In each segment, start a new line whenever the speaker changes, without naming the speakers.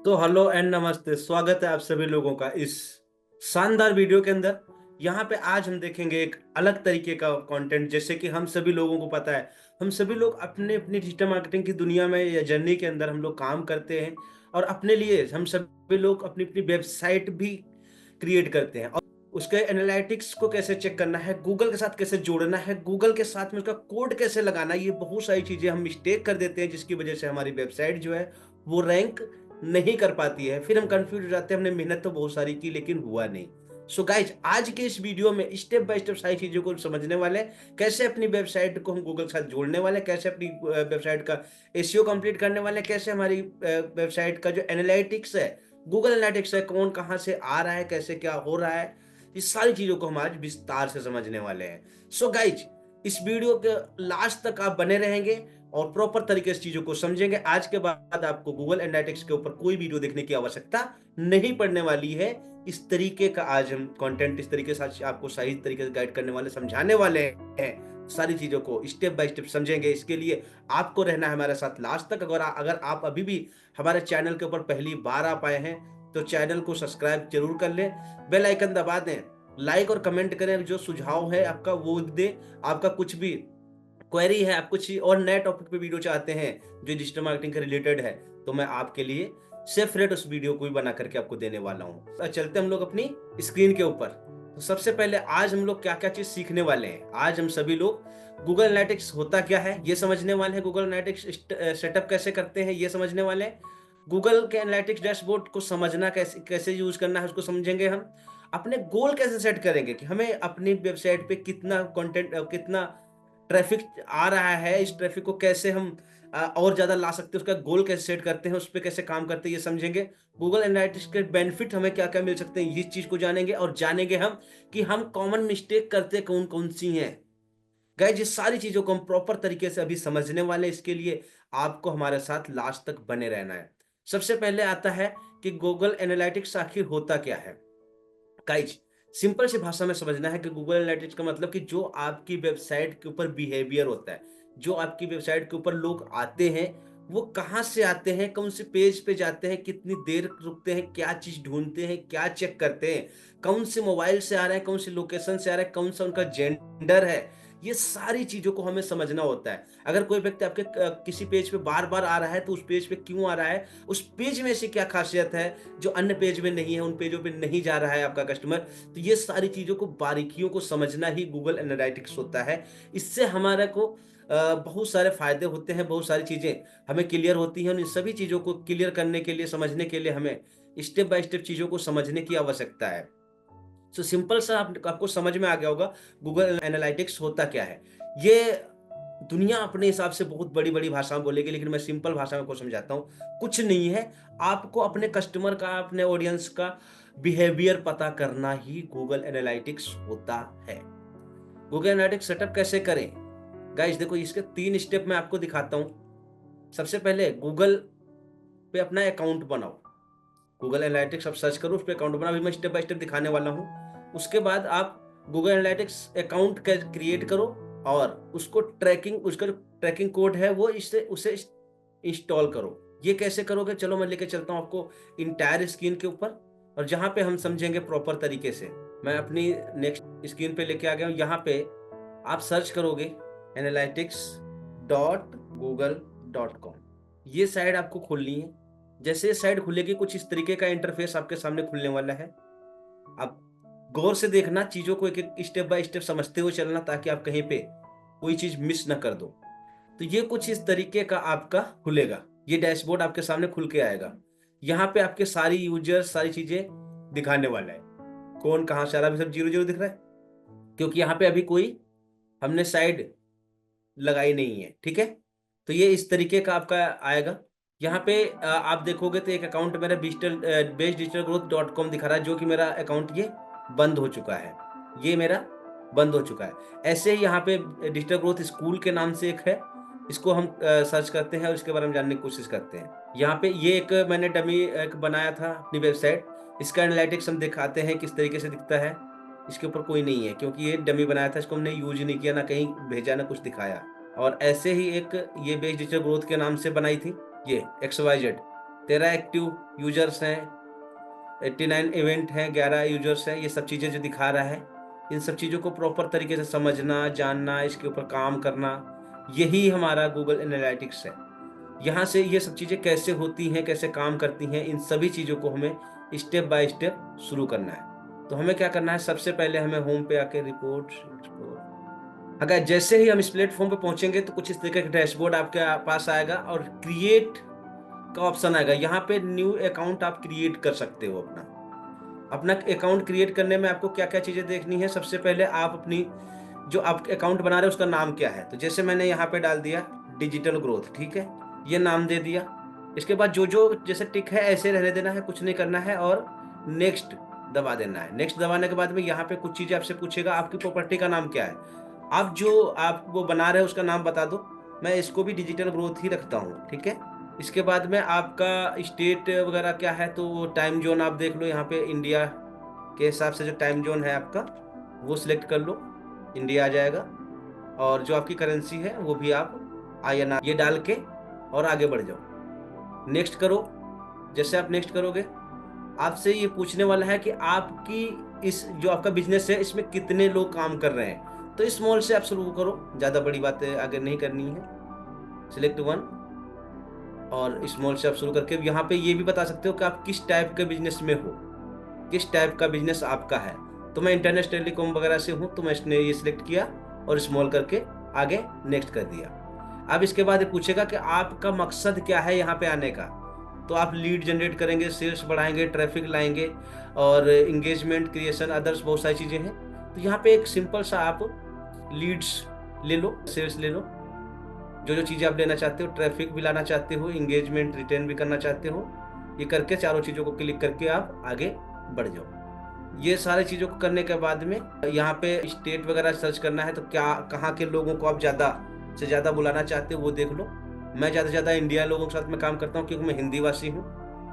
तो hello and नमस्ते, स्वागत है आप सभी लोगों का इस शानदार वीडियो के अंदर। यहाँ पे आज हम देखेंगे एक अलग तरीके का कंटेंट। जैसे कि हम सभी लोगों को पता है, हम सभी लोग अपने अपनी डिजिटल मार्केटिंग की दुनिया में या जर्नी के अंदर हम लोग काम करते हैं। और अपने लिए हम सभी लोग अपनी अपनी वेबसाइट भी क्रिएट करते हैं। और उसके एनालिटिक्स को कैसे चेक करना है, गूगल के साथ कैसे जोड़ना है, गूगल के साथ में उसका कोड कैसे लगाना है, ये बहुत सारी चीज़ें हम मिस्टेक कर देते हैं, जिसकी वजह से हमारी वेबसाइट जो है वो रैंक नहीं कर पाती है। फिर हम कंफ्यूज हो जाते हैं, हमने मेहनत तो बहुत सारी की लेकिन हुआ नहीं। सो गाइज, आज के इस वीडियो में स्टेप बाय स्टेप सारी चीजों को समझने वाले हैं। कैसे अपनी वेबसाइट को हम गूगल के साथ जोड़ने वाले हैं, कैसे अपनी वेबसाइट का एसईओ कंप्लीट करने वाले हैं, कैसे हमारी वेबसाइट का जो एनालिटिक्स है, गूगल एनालिटिक्स है, कौन कहाँ से आ रहा है, कैसे क्या हो रहा है, इस सारी चीजों को हम आज विस्तार से समझने वाले हैं। सो गाइज, इस वीडियो के लास्ट तक आप बने रहेंगे और प्रॉपर तरीके से चीजों को समझेंगे। आज के बाद आपको गूगल एनालिटिक्स के ऊपर कोई वीडियो देखने की आवश्यकता नहीं पड़ने वाली है। इस तरीके का आज हम कंटेंट इस तरीके से आज आपको सही तरीके से गाइड करने वाले, समझाने वाले हैं। सारी चीजों को स्टेप बाय स्टेप समझेंगे। इसके लिए आपको रहना है हमारे साथ लास्ट तक। अगर आप अभी भी हमारे चैनल के ऊपर पहली बार आ पाए हैं तो चैनल को सब्सक्राइब जरूर कर लें, बेल आइकन दबा दें, लाइक और कमेंट करें, जो सुझाव है आपका वो दें। आपका कुछ भी क्वेरी है, आप कुछ और नए टॉपिक पे वीडियो चाहते हैं जो डिजिटल मार्केटिंग के रिलेटेड है, तो मैं आपके लिए सेपरेट उस वीडियो को भी बना करके आपको देने वाला हूँ। तो चलते हम लोग अपनी स्क्रीन के ऊपर। तो सबसे पहले आज हम लोग क्या क्या चीज सीखने वाले हैं। आज हम सभी लोग गूगल एनालिटिक्स होता क्या है ये समझने वाले हैं, गूगल एनालिटिक्स सेटअप कैसे करते हैं ये समझने वाले हैं, गूगल के एनालिटिक्स डैशबोर्ड को समझना कैसे कैसे यूज करना है उसको समझेंगे हम। अपने गोल कैसे सेट करेंगे कि हमें अपनी वेबसाइट पे कितना कंटेंट, कितना ट्रैफिक आ रहा है, इस ट्रैफिक को कैसे हम और ज्यादा ला सकते हैं, उसका गोल कैसे सेट करते हैं, उस पर कैसे काम करते हैं ये समझेंगे। गूगल एनालिटिक्स के बेनिफिट हमें क्या क्या मिल सकते हैं, इस चीज को जानेंगे। और जानेंगे हम कि हम कॉमन मिस्टेक करते कौन कौन सी हैं। गाइस, ये सारी चीजों को हम प्रॉपर तरीके से अभी समझने वाले हैं। इसके लिए आपको हमारे साथ लास्ट तक बने रहना है। सबसे पहले आता है कि गूगल एनालिटिक्स आखिर होता क्या है। गाइज, सिंपल सी भाषा में समझना है कि गूगल एनालिटिक्स का मतलब कि जो आपकी वेबसाइट के ऊपर बिहेवियर होता है, जो आपकी वेबसाइट के ऊपर लोग आते हैं, वो कहाँ से आते हैं, कौन से पेज पे जाते हैं, कितनी देर रुकते हैं, क्या चीज ढूंढते हैं, क्या चेक करते हैं, कौन से मोबाइल से आ रहे हैं, कौन सी लोकेशन से आ रहे हैं, कौन सा उनका जेंडर है, ये सारी चीजों को हमें समझना होता है। अगर कोई व्यक्ति आपके किसी पेज पे बार बार आ रहा है तो उस पेज पे क्यों आ रहा है, उस पेज में ऐसी क्या खासियत है जो अन्य पेज में नहीं है, उन पेजों पे नहीं जा रहा है आपका कस्टमर। तो ये सारी चीजों को, बारीकियों को समझना ही गूगल एनालिटिक्स होता है। इससे हमारे को बहुत सारे फायदे होते हैं, बहुत सारी चीजें हमें क्लियर होती हैं। और इन सभी चीजों को क्लियर करने के लिए, समझने के लिए हमें स्टेप बाय स्टेप चीजों को समझने की आवश्यकता है। सो सिंपल सा आपको समझ में आ गया होगा गूगल एनालिटिक्स होता क्या है। ये दुनिया अपने हिसाब से बहुत बड़ी बड़ी भाषा में बोलेगी, लेकिन मैं सिंपल भाषा में को समझाता हूँ। कुछ नहीं है, आपको अपने कस्टमर का, अपने ऑडियंस का बिहेवियर पता करना ही गूगल एनालिटिक्स होता है। गूगल एनालिटिक्स सेटअप कैसे करें। गाइस देखो, इसके 3 स्टेप मैं आपको दिखाता हूँ। सबसे पहले गूगल पे अपना अकाउंट बनाओ। गूगल एनालिटिक्स आप सर्च करो, उस पर अकाउंट बनाओ। अभी मैं स्टेप बाय स्टेप दिखाने वाला हूँ। उसके बाद आप गूगल एनालिटिक्स अकाउंट क्रिएट करो और उसको ट्रैकिंग, उसका जो ट्रैकिंग कोड है वो इससे उसे इंस्टॉल करो। ये कैसे करोगे, चलो मैं लेके चलता हूँ आपको इंटायर स्क्रीन के ऊपर, और जहाँ पे हम समझेंगे प्रॉपर तरीके से। मैं अपनी नेक्स्ट स्क्रीन पे लेके आ गया हूँ। यहाँ पे आप सर्च करोगे analytics.google.com। ये साइट आपको खोलनी है। जैसे ये साइट खुलेगी, कुछ इस तरीके का इंटरफेस आपके सामने खुलने वाला है। आप गौर से देखना, चीजों को एक एक स्टेप बाय स्टेप समझते हुए चलना, ताकि आप कहीं पे कोई चीज मिस ना कर दो। तो ये कुछ इस तरीके का आपका खुलेगा। ये डैशबोर्ड आपके सामने खुल के आएगा। यहाँ पे आपके सारी यूजर्स, सारी चीजें दिखाने वाला है। कौन कहाँ से आ रहा है, अभी सब जीरो जीरो दिख रहा है क्योंकि यहाँ पे अभी कोई हमने साइड लगाई नहीं है। ठीक है, तो ये इस तरीके का आपका आएगा। यहाँ पे आप देखोगे तो एक अकाउंट मेरा digital दिखा रहा है, जो कि मेरा अकाउंट ये बंद हो चुका है। ये मेरा बंद हो चुका है। ऐसे ही यहाँ पे डिजिटल ग्रोथ स्कूल के नाम से एक है, इसको हम सर्च करते हैं और इसके बारे में जानने की कोशिश करते हैं। यहाँ पे ये एक मैंने डमी एक बनाया था अपनी वेबसाइट। इसका एनालिटिक्स हम दिखाते हैं किस तरीके से दिखता है। इसके ऊपर कोई नहीं है क्योंकि ये डमी बनाया था, इसको हमने यूज नहीं किया, ना कहीं भेजा, ना कुछ दिखाया। और ऐसे ही एक ये बेस डिजिटल ग्रोथ के नाम से बनाई थी, ये XYZ 13 एक्टिव यूजर्स हैं, 89 इवेंट हैं, 11 यूजर्स हैं। ये सब चीज़ें जो दिखा रहा है, इन सब चीज़ों को प्रॉपर तरीके से समझना, जानना, इसके ऊपर काम करना, यही हमारा गूगल एनालिटिक्स है। यहाँ से ये सब चीज़ें कैसे होती हैं, कैसे काम करती हैं, इन सभी चीज़ों को हमें स्टेप बाय स्टेप शुरू करना है। तो हमें क्या करना है, सबसे पहले हमें होम पे आके रिपोर्ट एक्सप्लोर, अगर जैसे ही हम इस प्लेटफॉर्म पे पहुंचेंगे तो कुछ इस तरीके का डैशबोर्ड आपके पास आएगा और क्रिएट का ऑप्शन आएगा। यहाँ पे न्यू अकाउंट आप क्रिएट कर सकते हो। अपना अकाउंट क्रिएट करने में आपको क्या क्या चीज़ें देखनी है, सबसे पहले आप अपनी जो आप अकाउंट बना रहे हो उसका नाम क्या है। तो जैसे मैंने यहाँ पे डाल दिया डिजिटल ग्रोथ, ठीक है, ये नाम दे दिया। इसके बाद जो जो जैसे टिक है ऐसे रहने देना है, कुछ नहीं करना है और नेक्स्ट दबा देना है। नेक्स्ट दबाने के बाद में यहाँ पे कुछ चीज़ें आपसे पूछेगा, आपकी प्रॉपर्टी का नाम क्या है, आप जो आप वो बना रहे हो उसका नाम बता दो। मैं इसको भी डिजिटल ग्रोथ ही रखता हूँ, ठीक है। इसके बाद में आपका स्टेट वगैरह क्या है, तो वो टाइम जोन आप देख लो। यहाँ पे इंडिया के हिसाब से जो टाइम जोन है आपका वो सिलेक्ट कर लो, इंडिया आ जाएगा। और जो आपकी करेंसी है वो भी आप INR ये डाल के और आगे बढ़ जाओ, नेक्स्ट करो। जैसे आप नेक्स्ट करोगे आपसे ये पूछने वाला है कि आपकी इस जो आपका बिजनेस है इसमें कितने लोग काम कर रहे हैं। तो स्मॉल से आप शुरू करो, ज़्यादा बड़ी बातें आगे नहीं करनी है। सिलेक्ट वन और स्मॉल से आप शुरू करके यहाँ पे ये भी बता सकते हो कि आप किस टाइप के बिजनेस में हो, किस टाइप का बिजनेस आपका है। तो मैं इंटरनेट टेलीकॉम वगैरह से हूँ, तो मैं ये सिलेक्ट किया और स्मॉल करके आगे नेक्स्ट कर दिया। अब इसके बाद ये पूछेगा कि आपका मकसद क्या है यहाँ पे आने का। तो आप लीड जनरेट करेंगे, सेल्स बढ़ाएंगे, ट्रैफिक लाएंगे और इंगेजमेंट क्रिएशन, अदर्स बहुत सारी चीज़ें हैं। तो यहाँ पे एक सिंपल सा आप लीड्स ले लो, सेल्स ले लो, जो जो चीज़ें आप लेना चाहते हो, ट्रैफिक भी लाना चाहते हो, इंगेजमेंट रिटेन भी करना चाहते हो, ये करके चारों चीज़ों को क्लिक करके आप आगे बढ़ जाओ। ये सारी चीज़ों को करने के बाद में यहाँ पे स्टेट वगैरह सर्च करना है, तो क्या कहाँ के लोगों को आप ज़्यादा से ज़्यादा बुलाना चाहते हो वो देख लो। मैं ज़्यादा से ज़्यादा इंडिया लोगों के साथ में काम करता हूँ क्योंकि मैं हिंदी भाषी हूँ,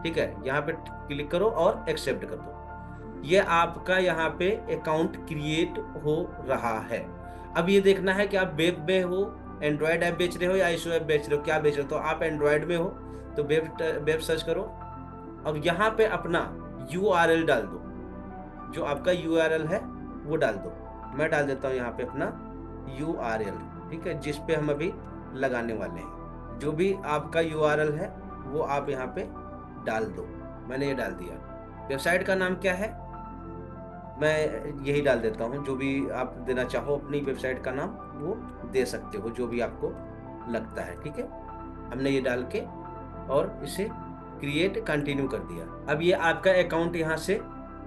ठीक है। यहाँ पे क्लिक करो और एक्सेप्ट कर दो। ये आपका यहाँ पे अकाउंट क्रिएट हो रहा है। अब ये देखना है कि आप वेब में हो, एंड्रॉयड ऐप बेच रहे हो या आईओएस ऐप बेच रहे हो, क्या बेच रहे हो। तो आप एंड्रॉयड में हो तो वेब सर्च करो। अब यहाँ पे अपना URL डाल दो, जो आपका URL है वो डाल दो। मैं डाल देता हूँ यहाँ पे अपना URL, ठीक है, जिस पे हम अभी लगाने वाले हैं। जो भी आपका URL है वो आप यहाँ पे डाल दो। मैंने ये डाल दिया। वेबसाइट का नाम क्या है, मैं यही डाल देता हूँ। जो भी आप देना चाहो अपनी वेबसाइट का नाम वो दे सकते हो, जो भी आपको लगता है, ठीक है। हमने ये डाल के और इसे क्रिएट कंटिन्यू कर दिया। अब ये आपका अकाउंट यहाँ से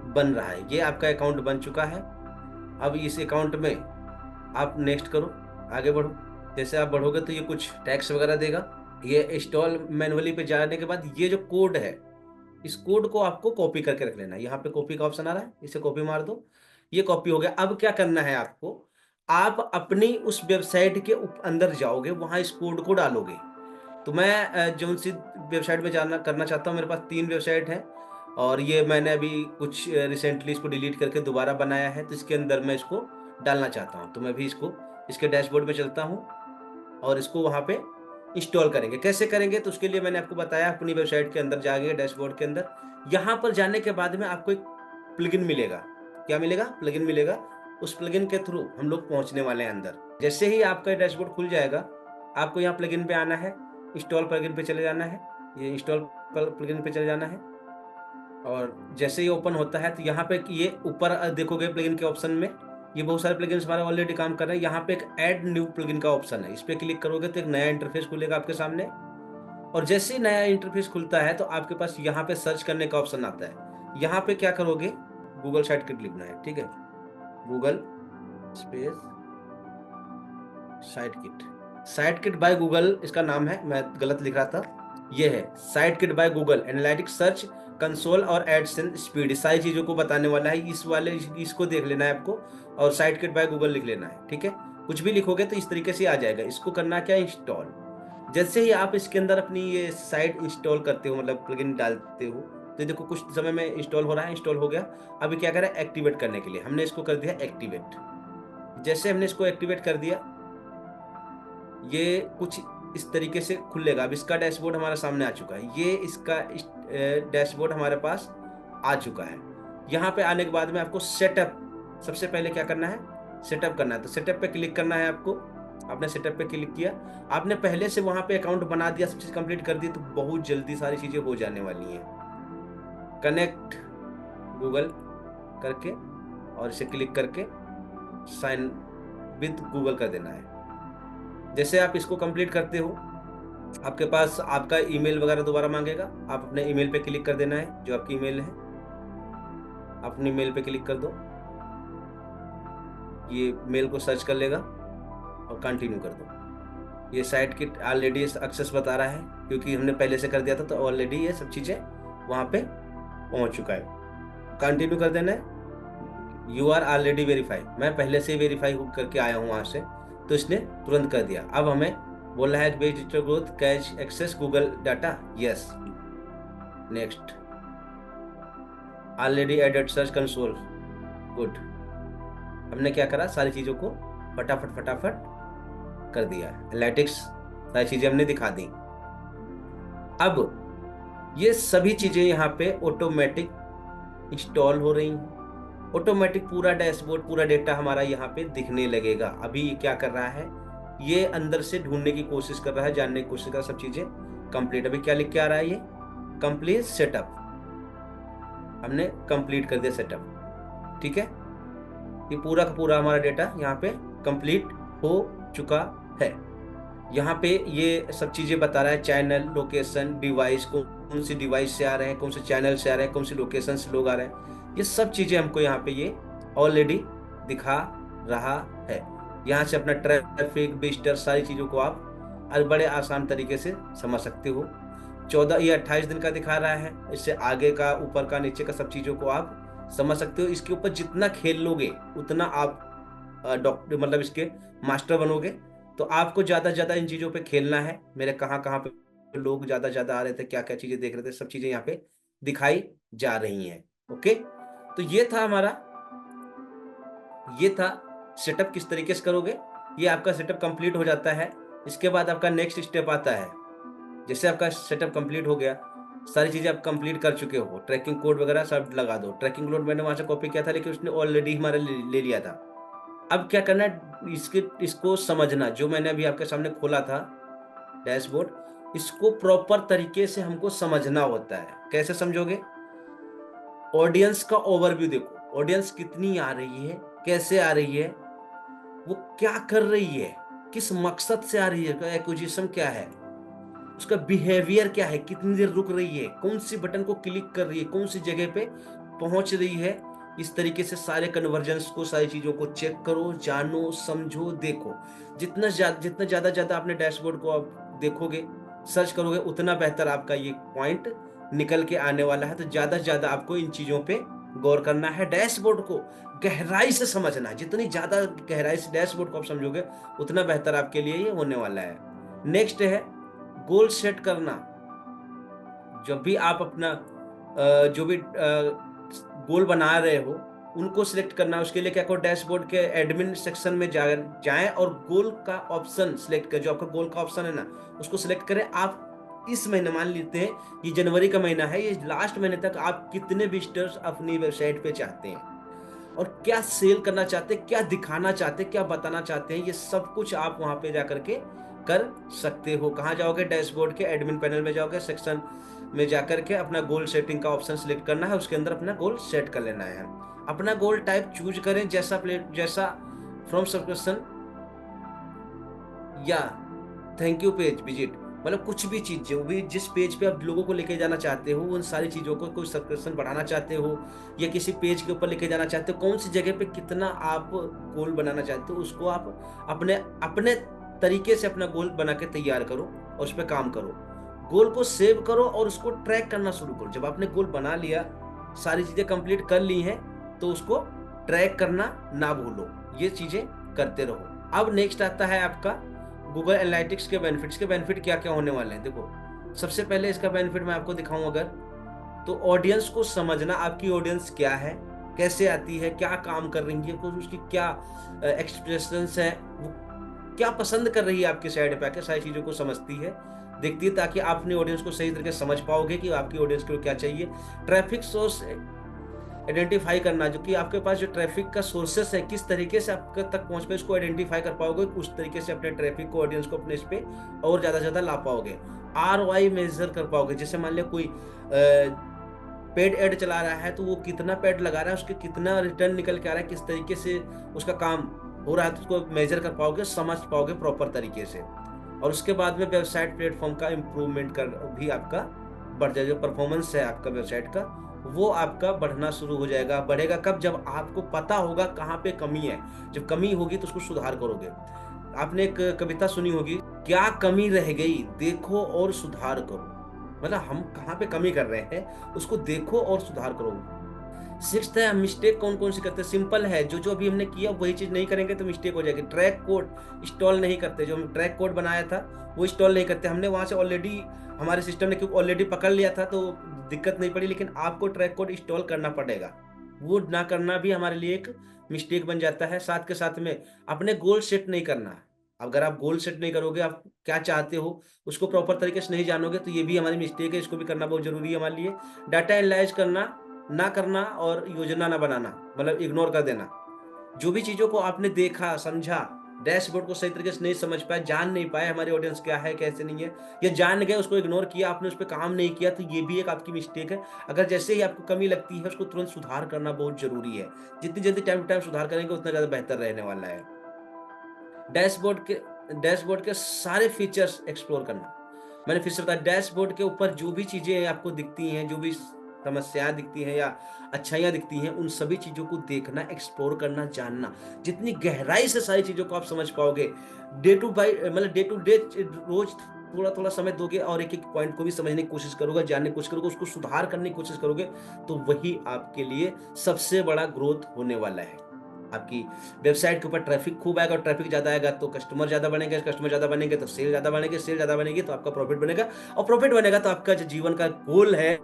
बन रहा है, ये आपका अकाउंट बन चुका है। अब इस अकाउंट में आप नेक्स्ट करो, आगे बढ़ो। जैसे आप बढ़ोगे तो ये कुछ टैक्स वगैरह देगा। ये इंस्टॉल मैनुअली पे जाने के बाद ये जो कोड है, इस कोड को आपको कॉपी करके रख लेना है। यहाँ पे कॉपी का ऑप्शन आ रहा है, इसे कॉपी मार दो, ये कॉपी हो गया। अब क्या करना है आपको, आप अपनी उस वेबसाइट के अंदर जाओगे, वहाँ इस कोड को डालोगे। तो मैं जो सी वेबसाइट में जाना करना चाहता हूँ, मेरे पास 3 वेबसाइट है और ये मैंने अभी कुछ रिसेंटली इसको डिलीट करके दोबारा बनाया है, तो इसके अंदर मैं इसको डालना चाहता हूँ। तो मैं भी इसको इसके डैशबोर्ड में चलता हूँ और इसको वहाँ पे इंस्टॉल करेंगे। कैसे करेंगे, तो उसके लिए मैंने आपको बताया, अपनी वेबसाइट के अंदर जाएंगे, डैशबोर्ड के अंदर। यहाँ पर जाने के बाद में आपको एक प्लगइन मिलेगा। क्या मिलेगा, प्लगइन मिलेगा। उस प्लगइन के थ्रू हम लोग पहुँचने वाले हैं अंदर। जैसे ही आपका डैशबोर्ड खुल जाएगा, आपको यहाँ प्लगइन पे आना है, इंस्टॉल प्लगइन पे चले जाना है, ये इंस्टॉल प्लगइन पे चले जाना है। और जैसे ही ओपन होता है तो यहाँ पे ये ऊपर देखोगे प्लगइन के ऑप्शन में, ये बहुत सारे प्लगइन्स हमारे ऑलरेडी काम कर रहे हैं। यहाँ पे एक ऐड न्यू प्लगइन का ऑप्शन है, इस पर क्लिक करोगे तो एक नया इंटरफेस खुलेगा आपके सामने। और जैसे ही नया इंटरफेस खुलता है तो आपके पास यहाँ पे सर्च करने का ऑप्शन आता है। यहाँ पे क्या करोगे, गूगल साइट किट लिखना है, ठीक है, Google space site kit, site kit by Google इसका नाम है, मैं गलत लिख रहा था। ये है site kit by Google, analytics, search console और एडसेंस स्पीड, सारी चीज़ों को बताने वाला है। इस वाले इसको देख लेना है आपको और साइट किट बाय गूगल लिख लेना है, ठीक है। कुछ भी लिखोगे तो इस तरीके से आ जाएगा। इसको करना क्या, इंस्टॉल। जैसे ही आप इसके अंदर अपनी ये साइट इंस्टॉल करते हो, मतलब प्लगइन डालते हो, तो देखो कुछ समय में इंस्टॉल हो रहा है, इंस्टॉल हो गया। अभी क्या करें, एक्टिवेट करने के लिए हमने इसको कर दिया एक्टिवेट। जैसे हमने इसको एक्टिवेट कर दिया, ये कुछ इस तरीके से खुलेगा। अब इसका डैशबोर्ड हमारे सामने आ चुका है, ये इसका डैशबोर्ड हमारे पास आ चुका है। यहाँ पे आने के बाद में आपको सेटअप, सबसे पहले क्या करना है, सेटअप करना है। तो सेटअप पे क्लिक करना है आपको। आपने सेटअप पे क्लिक किया, आपने पहले से वहां पे अकाउंट बना दिया, सब चीज कंप्लीट कर दी, तो बहुत जल्दी सारी चीजें हो जाने वाली हैं। कनेक्ट गूगल करके और इसे क्लिक करके साइन विद गूगल कर देना है। जैसे आप इसको कंप्लीट करते हो, आपके पास आपका ईमेल वगैरह दोबारा मांगेगा, आप अपने ईमेल पे क्लिक कर देना है, जो आपकी ईमेल है अपनी मेल पे क्लिक कर दो, ये मेल को सर्च कर लेगा और कंटिन्यू कर दो। ये साइट की ऑलरेडी एक्सेस बता रहा है, क्योंकि हमने पहले से कर दिया था, तो ऑलरेडी ये सब चीज़ें वहाँ पे पहुँच चुका है। कंटिन्यू कर देना है। यू आर ऑलरेडी वेरीफाई, मैं पहले से ही वेरीफाई करके आया हूँ वहाँ से, तो इसने तुरंत कर दिया। अब हमें बोल रहा है based digital growth catch access Google data, yes. Next, already added search console, good. हमने क्या करा, सारी चीज़ों को फटाफट फटाफट कर दिया। एनालिटिक्स सारी चीज़ें हमने दिखा दी। अब ये सभी चीज़ें यहाँ पे ऑटोमेटिक इंस्टॉल हो रही हैं। ऑटोमेटिक पूरा डैशबोर्ड, पूरा डेटा हमारा यहाँ पे दिखने लगेगा। अभी ये क्या कर रहा है, ये अंदर से ढूंढने की कोशिश कर रहा है, जानने की कोशिश कर रहा है, सब चीज़ें कंप्लीट। अभी क्या लिख के आ रहा है, ये कंप्लीट सेटअप, हमने कंप्लीट कर दिया सेटअप, ठीक है। ये पूरा का पूरा हमारा डेटा यहाँ पे कंप्लीट हो चुका है। यहाँ पे ये सब चीज़ें बता रहा है, चैनल, लोकेशन, डिवाइस, कौन सी डिवाइस से आ रहे हैं, कौन से चैनल से आ रहे हैं, कौन सी लोकेशन से लोग आ रहे हैं, ये सब चीज़ें हमको यहाँ पे ये ऑलरेडी दिखा रहा है। यहाँ से अपना ट्रैफिक, विजिटर, सारी चीज़ों को आप बड़े आसान तरीके से समझ सकते हो। 14 या 28 दिन का दिखा रहा है, इससे आगे का, ऊपर का, नीचे का, सब चीज़ों को आप समझ सकते हो। इसके ऊपर जितना खेल लोगे उतना आप डॉक्टर, मतलब इसके मास्टर बनोगे। तो आपको ज़्यादा से ज़्यादा इन चीज़ों पे खेलना है। मेरे कहाँ कहाँ पे लोग ज़्यादा ज़्यादा आ रहे थे, क्या क्या चीज़ें देख रहे थे, सब चीज़ें यहाँ पे दिखाई जा रही हैं। ओके, तो ये था हमारा, ये था सेटअप किस तरीके से करोगे। ये आपका सेटअप कंप्लीट हो जाता है। इसके बाद आपका नेक्स्ट स्टेप आता है। जैसे आपका सेटअप कंप्लीट हो गया, सारी चीज़ें आप कंप्लीट कर चुके हो, ट्रैकिंग कोड वगैरह सब लगा दो। ट्रैकिंग कोड मैंने वहाँ से कॉपी किया था, लेकिन उसने ऑलरेडी हमारा ले लिया था। अब क्या करना है, इसको समझना, जो मैंने अभी आपके सामने खोला था डैशबोर्ड, इसको प्रॉपर तरीके से हमको समझना होता है। कैसे समझोगे, ऑडियंस का ओवरव्यू देखो, ऑडियंस कितनी आ रही है, कैसे आ रही है, वो क्या कर रही है, किस मकसद से आ रही है, एक्विजिशन क्या है, उसका बिहेवियर क्या है, कितनी देर रुक रही है, कौन सी बटन को क्लिक कर रही है, कौन सी जगह पे पहुंच रही है। इस तरीके से सारे कन्वर्जन्स को, सारी चीज़ों को चेक करो, जानो, समझो, देखो। जितना ज़्यादा अपने डैशबोर्ड को आप देखोगे, सर्च करोगे, उतना बेहतर आपका ये पॉइंट निकल के आने वाला है। तो ज़्यादा से ज़्यादा आपको इन चीज़ों पे गौर करना है, डैशबोर्ड को गहराई से समझना है। जितनी ज़्यादा गहराई से डैशबोर्ड को आप समझोगे, उतना बेहतर आपके लिए ये होने वाला है। नेक्स्ट है गोल सेट करना। जब भी आप अपना जो भी गोल बना रहे हो, उनको सिलेक्ट करना। उसके लिए क्या करो, डैशबोर्ड के एडमिन सेक्शन में जाएं और गोल का ऑप्शन सिलेक्ट करें। जो आपका गोल का ऑप्शन है ना, उसको सिलेक्ट करें। आप इस महीने, मान लेते हैं ये जनवरी का महीना है, ये लास्ट महीने तक आप कितने विजिटर्स अपनी वेबसाइट पे चाहते हैं, और क्या सेल करना चाहते हैं, क्या दिखाना चाहते हैं, क्या बताना चाहते हैं, ये सब कुछ आप वहां पे जा करके कर सकते हो। कहाँ जाओगे, डैशबोर्ड के एडमिन पैनल में जाओगे, सेक्शन में जाकर के अपना गोल सेटिंग का ऑप्शन सिलेक्ट करना है, उसके अंदर अपना गोल सेट कर लेना है। अपना गोल टाइप चूज करें, जैसा फ्रॉम सब्सक्रिप्शन या थैंक यू पेज विजिट, मतलब कुछ भी चीज, जो भी जिस पेज पे आप लोगों को लेके जाना चाहते हो, उन सारी चीजों को, कोई सब्सक्रिप्शन बढ़ाना चाहते हो या किसी पेज के ऊपर लेके जाना चाहते हो, कौन सी जगह पे कितना आप गोल बनाना चाहते हो, उसको आप अपने तरीके से अपना गोल बना के तैयार करो और उस पर काम करो। गोल को सेव करो और उसको ट्रैक करना शुरू करो। जब आपने गोल बना लिया, सारी चीजें कंप्लीट कर ली हैं, तो उसको ट्रैक करना ना भूलो, ये चीजें करते रहो। अब नेक्स्ट आता है आपका गूगल एनालिटिक्स के बेनिफिट्स। के बेनिफिट क्या क्या होने वाले हैं, देखो। सबसे पहले इसका बेनिफिट मैं आपको दिखाऊं अगर, तो ऑडियंस को समझना, आपकी ऑडियंस क्या है, कैसे आती है, क्या काम कर रही है, उसकी क्या एक्सप्रेशंस है, वो क्या पसंद कर रही है आपकी साइड पे आके, सारी चीज़ों को समझती है, देखती है, ताकि आप अपनी ऑडियंस को सही तरीके से समझ पाओगे कि आपकी ऑडियंस को क्या चाहिए। ट्रैफिक सोर्स आइडेंटिफाई करना, जो कि आपके पास जो ट्रैफिक का सोर्सेस है, किस तरीके से आपके तक पहुंच पे इसको आइडेंटिफाई कर पाओगे, उस तरीके से अपने ट्रैफिक को, ऑडियंस को अपने इस पे और ज़्यादा से ज़्यादा ला पाओगे। आरओआई मेजर कर पाओगे, जैसे मान लिया कोई पेड ऐड चला रहा है तो वो कितना पेड लगा रहा है, उसके कितना रिटर्न निकल के आ रहा है, किस तरीके से उसका काम हो रहा है, तो उसको मेजर कर पाओगे, समझ पाओगे प्रॉपर तरीके से। और उसके बाद में वेबसाइट प्लेटफॉर्म का इम्प्रूवमेंट कर भी आपका बढ़ जाएगा, जो परफॉर्मेंस है आपका वेबसाइट का वो आपका बढ़ना शुरू हो जाएगा। बढ़ेगा कब? जब आपको पता होगा कहाँ पे कमी है। जब कमी होगी तो उसको सुधार करोगे। आपने एक कविता सुनी होगी, क्या कमी रह गई देखो और सुधार करो। मतलब हम कहाँ पे कमी कर रहे हैं उसको देखो और सुधार करो। सिक्स्थ है, मिस्टेक कौन कौन सी करते हैं। सिंपल है, जो जो अभी हमने किया वही चीज नहीं करेंगे तो मिस्टेक हो जाएगी। ट्रैक कोड इंस्टॉल नहीं करते, जो हम ट्रैक कोड बनाया था वो इंस्टॉल नहीं करते। हमने वहां से ऑलरेडी, हमारे सिस्टम ने क्योंकि ऑलरेडी पकड़ लिया था तो दिक्कत नहीं पड़ी, लेकिन आपको ट्रैक कोड इंस्टॉल करना पड़ेगा। वो ना करना भी हमारे लिए एक मिस्टेक बन जाता है। साथ के साथ में अपने गोल सेट नहीं करना। अगर आप गोल सेट नहीं करोगे, आप क्या चाहते हो उसको प्रॉपर तरीके से नहीं जानोगे, तो ये भी हमारी मिस्टेक है। इसको भी करना बहुत जरूरी है हमारे लिए। डाटा एनालाइज करना ना करना और योजना ना बनाना, मतलब इग्नोर कर देना। जो भी चीज़ों को आपने देखा, समझा, डैशबोर्ड को सही तरीके से नहीं समझ पाए, जान नहीं पाए हमारी ऑडियंस क्या है, कैसे नहीं है, या जान गए उसको इग्नोर किया, आपने उस पे काम नहीं किया, तो ये भी एक आपकी मिस्टेक है। अगर जैसे ही आपको कमी लगती है उसको तुरंत सुधार करना बहुत ज़रूरी है। जितनी जल्दी टाइम टू टाइम सुधार करेंगे उतना ज़्यादा बेहतर रहने वाला है। डैशबोर्ड के सारे फीचर्स एक्सप्लोर करना। मैंने फिर से बताया, डैशबोर्ड के ऊपर जो भी चीज़ें आपको दिखती हैं, जो भी समस्याएँ दिखती हैं या अच्छाइयाँ दिखती हैं, उन सभी चीज़ों को देखना, एक्सप्लोर करना, जानना। जितनी गहराई से सारी चीज़ों को आप समझ पाओगे, डे टू डे रोज़ थोड़ा-थोड़ा समय दोगे और एक-एक पॉइंट को भी समझने की कोशिश करोगे, जानने की कोशिश करोगे, उसको सुधार करने की कोशिश करोगे, तो वही आपके लिए सबसे बड़ा ग्रोथ होने वाला है। आपकी वेबसाइट के ऊपर ट्रैफिक खूब आएगा और ट्रैफिक ज़्यादा आएगा तो कस्टमर ज़्यादा बनेंगे, कस्टमर ज़्यादा बनेंगे तो सेल ज़्यादा बनेंगे, सेल ज़्यादा बनेगी तो आपका प्रॉफिट बनेगा और प्रॉफिट बनेगा तो आपका जो जीवन का गोल है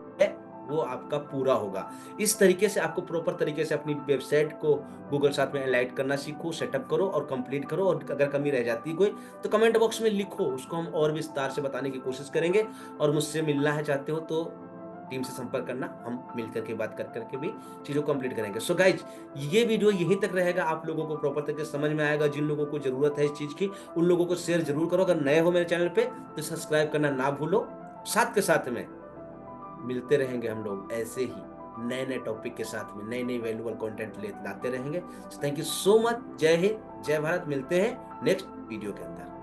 वो आपका पूरा होगा। इस तरीके से आपको प्रॉपर तरीके से अपनी वेबसाइट को गूगल साथ में एलाइट करना सीखो, सेटअप करो और कंप्लीट करो। और अगर कमी रह जाती है कोई तो कमेंट बॉक्स में लिखो, उसको हम और विस्तार से बताने की कोशिश करेंगे। और मुझसे मिलना है चाहते हो तो टीम से संपर्क करना, हम मिलकर के बात कर करके भी चीज़ों को कंप्लीट करेंगे। सो गाइज, ये वीडियो यहीं तक रहेगा। आप लोगों को प्रॉपर तरीके से समझ में आएगा। जिन लोगों को जरूरत है इस चीज़ की उन लोगों को शेयर जरूर करो। अगर नए हो मेरे चैनल पे तो सब्सक्राइब करना ना भूलो। साथ के साथ में मिलते रहेंगे हम लोग ऐसे ही नए नए टॉपिक के साथ में, नए नए वैल्यूबल कंटेंट ले लाते रहेंगे। Thank you so much. जय हिंद, जय भारत। मिलते हैं नेक्स्ट वीडियो के अंदर।